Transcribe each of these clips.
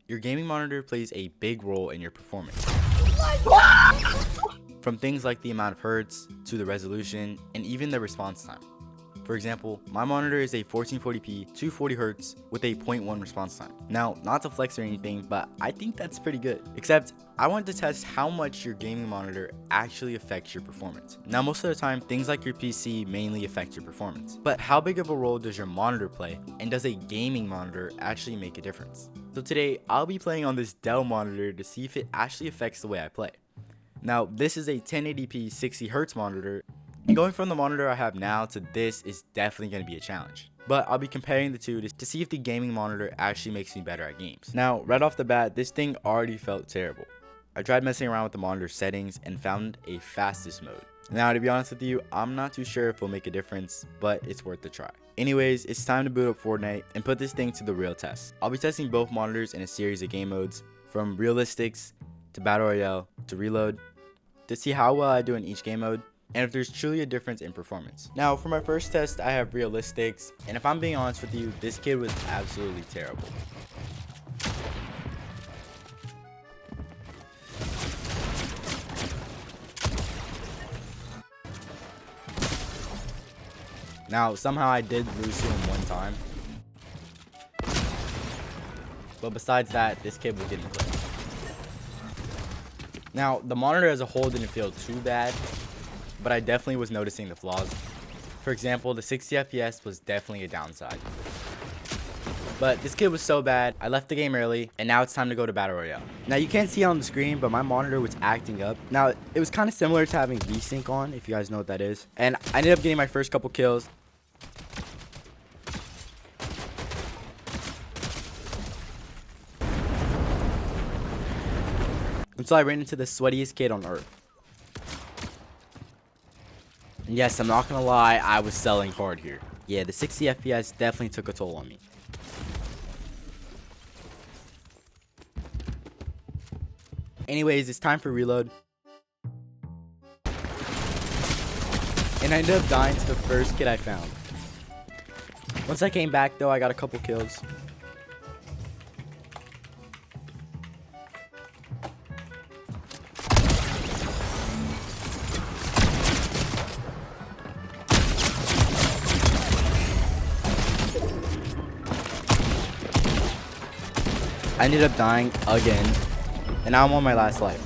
Your gaming monitor plays a big role in your performance. From things like the amount of hertz, to the resolution, and even the response time. For example, my monitor is a 1440p 240Hz with a 0.1 response time. Now, not to flex or anything, but I think that's pretty good. Except, I wanted to test how much your gaming monitor actually affects your performance. Now, most of the time, things like your PC mainly affect your performance. But how big of a role does your monitor play, and does a gaming monitor actually make a difference? So today, I'll be playing on this Dell monitor to see if it actually affects the way I play. Now, this is a 1080p 60Hz monitor, and going from the monitor I have now to this is definitely going to be a challenge. But I'll be comparing the two to see if the gaming monitor actually makes me better at games. Now, right off the bat, this thing already felt terrible. I tried messing around with the monitor settings and found a fastest mode. Now, to be honest with you, I'm not too sure if it'll make a difference, but it's worth a try. Anyways, it's time to boot up Fortnite and put this thing to the real test. I'll be testing both monitors in a series of game modes, from realistics to battle royale to reload, to see how well I do in each game mode, and if there's truly a difference in performance. Now, for my first test, I have realistics, and if I'm being honest with you, this kid was absolutely terrible. Now, somehow I did lose to him one time, but besides that, this kid was getting clipped. Now, the monitor as a whole didn't feel too bad, but I definitely was noticing the flaws. For example, the 60 FPS was definitely a downside. But this kid was so bad, I left the game early, and now it's time to go to Battle Royale. Now, you can't see it on the screen, but my monitor was acting up. Now, it was kind of similar to having VSync on, if you guys know what that is. And I ended up getting my first couple kills. Until I ran into the sweatiest kid on earth. And yes, I'm not gonna lie, I was selling hard here. Yeah, the 60 FPS definitely took a toll on me. Anyways, it's time for reload. And I ended up dying to the first kid I found. Once I came back though, I got a couple kills. I ended up dying again, and now I'm on my last life.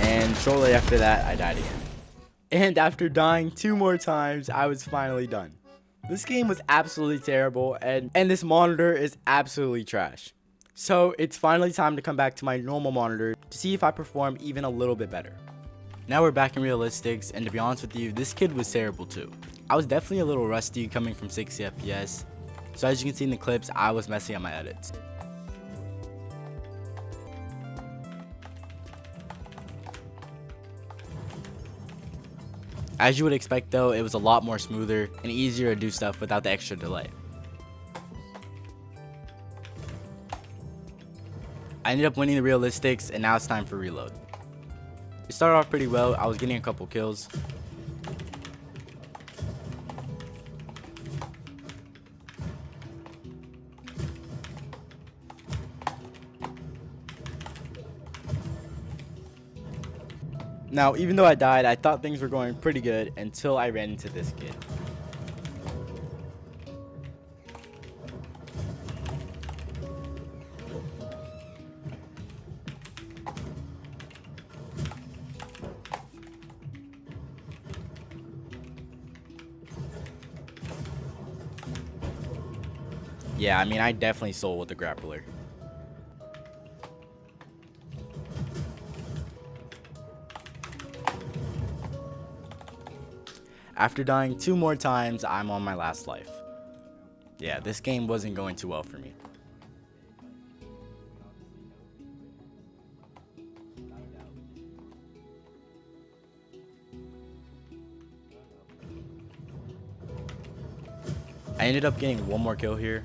And shortly after that, I died again. And after dying 2 more times, I was finally done. This game was absolutely terrible, and this monitor is absolutely trash. So it's finally time to come back to my normal monitor to see if I perform even a little bit better. Now we're back in realistics, and to be honest with you, this kid was terrible too. I was definitely a little rusty coming from 60 FPS. So as you can see in the clips, I was messing up my edits. As you would expect though, it was a lot more smoother and easier to do stuff without the extra delay. I ended up winning the realistics, and now it's time for reload. It started off pretty well, I was getting a couple kills. Now, even though I died, I thought things were going pretty good until I ran into this kid. Yeah, I mean, I definitely sold with the grappler. After dying 2 more times, I'm on my last life. Yeah, this game wasn't going too well for me. I ended up getting 1 more kill here.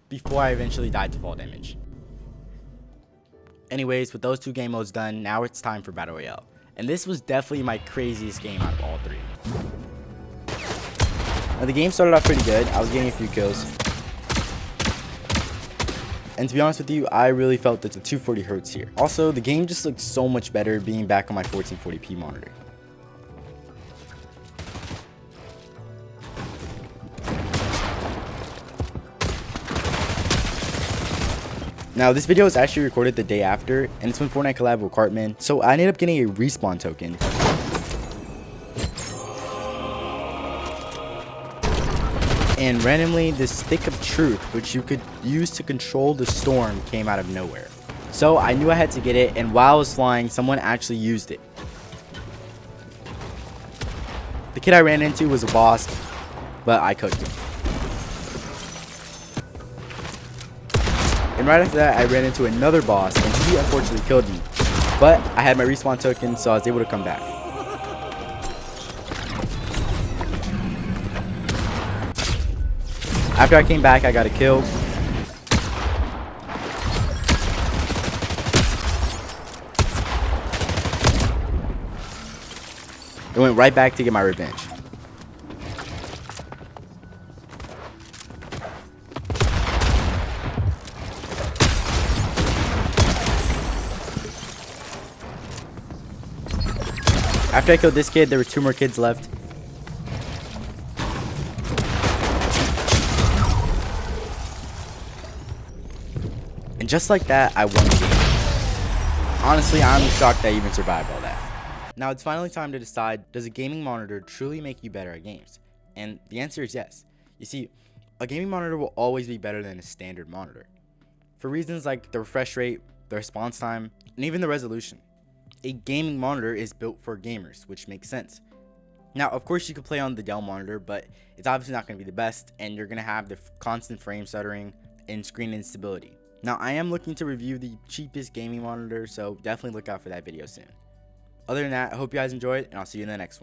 Before before I eventually died to fall damage. Anyways, with those 2 game modes done, now it's time for Battle Royale. And this was definitely my craziest game out of all 3. Now the game started off pretty good. I was getting a few kills. And to be honest with you, I really felt that the 240 Hz here. Also, the game just looked so much better being back on my 1440p monitor. Now this video was actually recorded the day after, and it's when Fortnite collabed with Cartman, so I ended up getting a respawn token. And randomly, this stick of truth, which you could use to control the storm, came out of nowhere. So I knew I had to get it, and while I was flying, someone actually used it. The kid I ran into was a boss, but I cooked him. And right after that, I ran into another boss, and he unfortunately killed me. But I had my respawn token, so I was able to come back. After I came back, I got a kill. I went right back to get my revenge. After I killed this kid, there were 2 more kids left. And just like that, I won the game. Honestly, I'm shocked I even survived all that. Now it's finally time to decide, does a gaming monitor truly make you better at games? And the answer is yes. You see, a gaming monitor will always be better than a standard monitor, for reasons like the refresh rate, the response time, and even the resolution. A gaming monitor is built for gamers, which makes sense. Now, of course, you could play on the Dell monitor, but it's obviously not going to be the best, and you're going to have the constant frame stuttering and screen instability. Now, I am looking to review the cheapest gaming monitor, so definitely look out for that video soon. Other than that, I hope you guys enjoyed, and I'll see you in the next one.